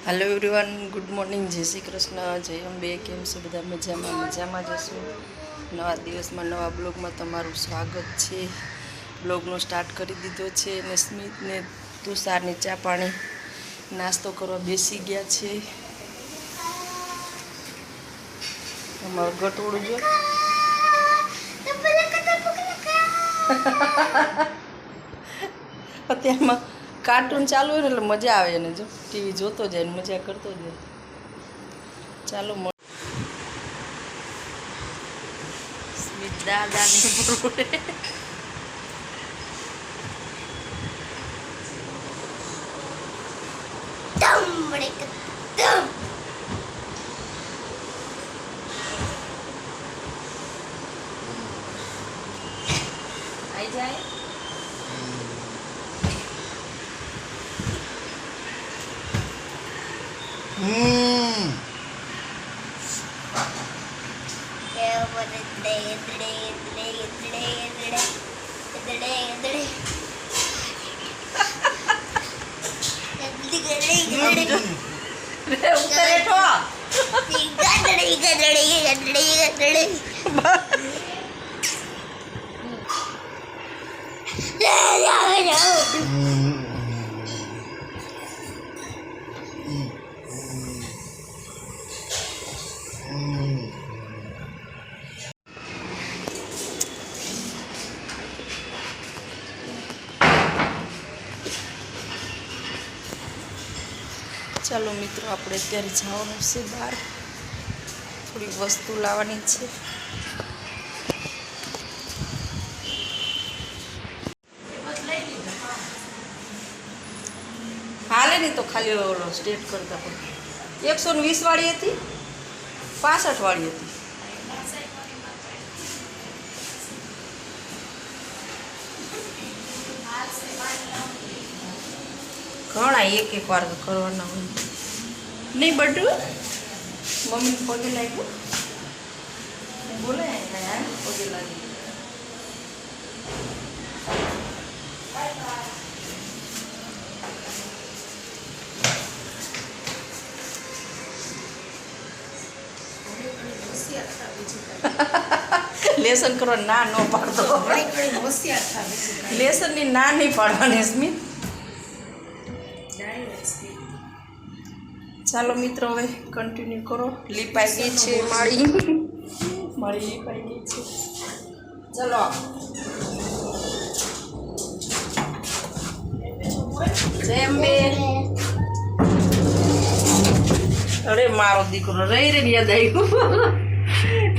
Hello everyone, good morning, जय श्री कृष्ण, जय अंबे। केम छो बधा? मजामां जशो। नवा दिवस में नवा ब्लॉग में तमारुं स्वागत है। ब्लॉगनो स्टार्ट करी दीधो छे ने स्मित ने तुषार ने चा पाणी नास्तो करवा बेसी गया छे। अमारुं गटोळुं जो अत्यारमां कार्टून चालू है એટલે મજા આવે ને, જો ટીવી જોતો જાય ને મજા કરતો જાય। ચાલો સ્મિત દાદાની બરોબર आई जाए। चलो मित्रों, આપણે અત્યારે જવાનું છે બહાર, થોડી વસ્તુ લાવવાની છે। હાલે નહીં તો ખાલી ઓલો સ્ટેટ કરતા પણ 120 વાળી હતી, 65 વાળી હતી। ઘણા એક વાર કરવાના હોય નહીં। બટુ મમ્મી પગે લાગ્યું, બોલે પગે લાગ્યું। લેસન કરવા ના ન પાડતો, લેસનની ના નહીં પાડવાની સ્મિત। ચાલો મિત્રો, હવે કન્ટિન્યુ કરો। લીપાઈ ગઈ છે મારી લીપાઈ ગઈ છે। ચલો જય અંબે। અરે મારો દીકરો રહી રે યાદ આવ્યું।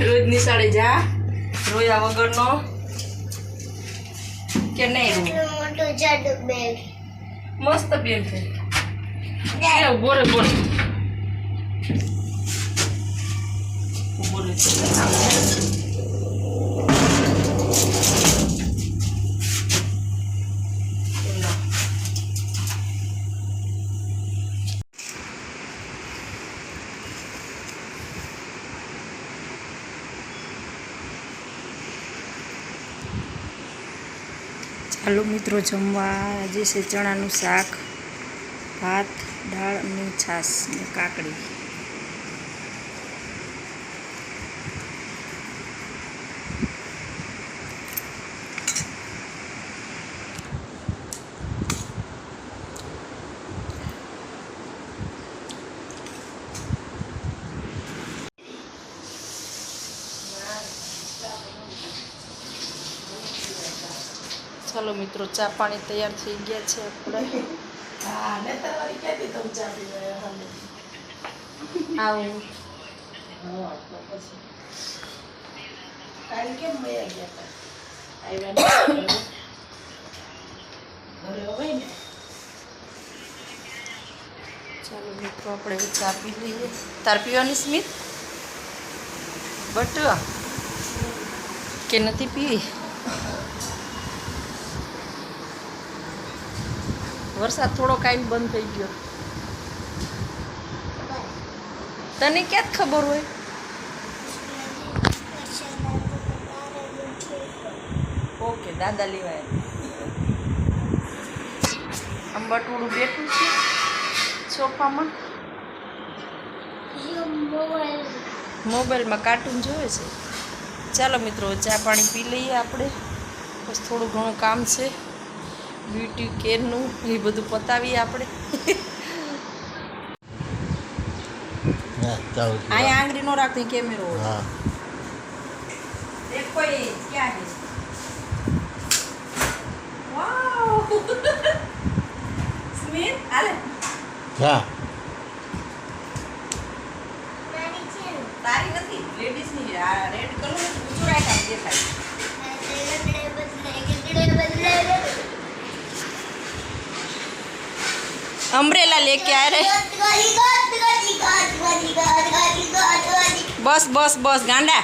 રોજ નિશાળે જા, રોયા વગરનો કે નહીં? મસ્ત બેન છે। બોરે બોરે બોરે ચાલો મિત્રો, જમવા આજે છે ચણાનું શાક, ભાત, દાળ અને છાશ ને કાકડી। ચાલો મિત્રો, ચા પાણી તૈયાર થઈ ગયા છે આપણે। ચાલો મિત્રો, આપણે ચા પી લઈએ। તાર પીવાની સ્મિત? બટ કે નથી પીવી? વરસાદ થોડો કાંઈ બંધ થઈ ગયો, તને ક્યાં ખબર હોય? ઓકે, દાદા લેવાય। આમ બટુડું બેઠું છે સોફામાં। મોબાઈલમાં કાર્ટૂન જોવે છે. ચાલો મિત્રો, ચા પાણી પી લઈએ આપણે. બસ થોડું ઘણું કામ છે બ્યુટી કેરનું, એ બધું પતાવીએ આપણે. અહીંયા આંગળી નો રાખતી, કેમેરો હોય. દેખો એ ક્યાં છે. વાવ સ્મિત આલે હા તારી નથી, લેડીઝ ની. આ રેડ કલર ઊંચું રાખ, દેખાય. अम्ब्रेला लेके आ रहे. बस बस बस गांडा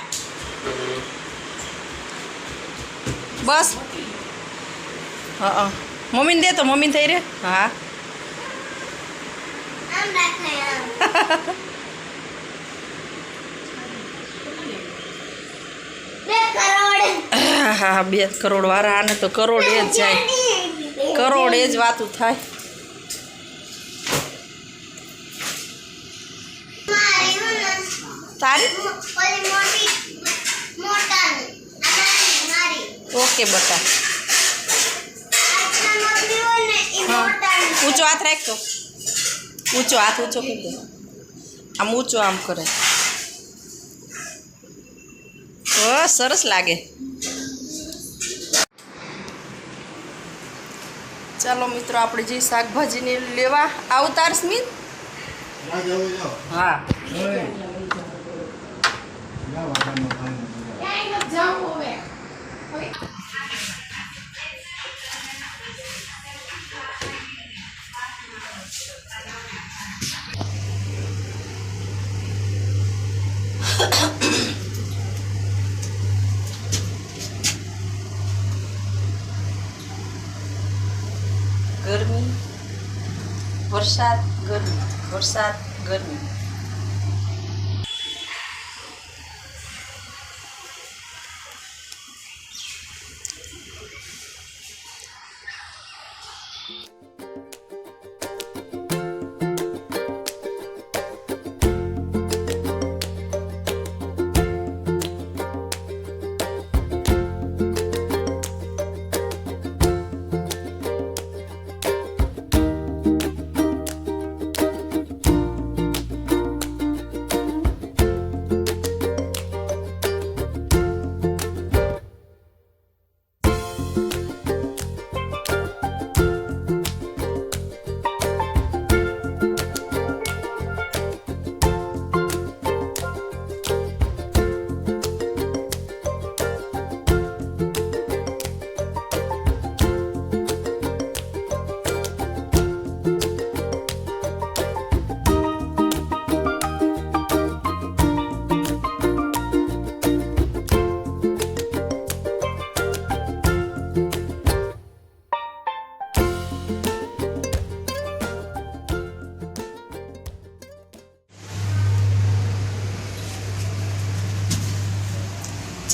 बस. हाँ मम्मी दे तो मम्मी थी रे. हाँ हाँ 2 करोड़ वारा आने तो करोड़ ए ज जाए, करोड़ ए ज वातुं थाय. तारी ओके बता. हाँ ऊँचो हाथ राख तो, ऊँचो हाथ ऊँचो कर दे. आम ऊँचो आम करे. ओ सरस लागे. चलो मित्रों, आपणे जे शाकभाजी ने लेवा आवतार स्मित. हाँ गर्मी वरसाद गर्मी वरसाद गर्मी.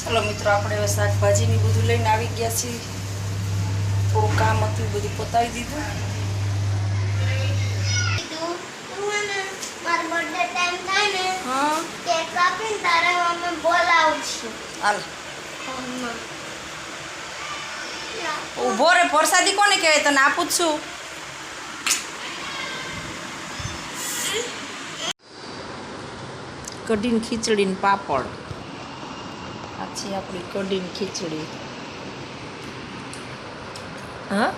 चलो मित्रों, આપણે હવે શાકભાજીની બધું લઈને આવી ગયા છીએ. થોડું કામ હતું, બધું પતાવી દીધું. હા કેક કાપીને તારે અમે બોલાવું છું. હાલ ઊભો રે. પ્રસાદી કોને કહેવાય? તને આપું જ છું. કઢીને ખીચડીને પાપડ. આ છે આપણી કઢીને ખીચડી. હા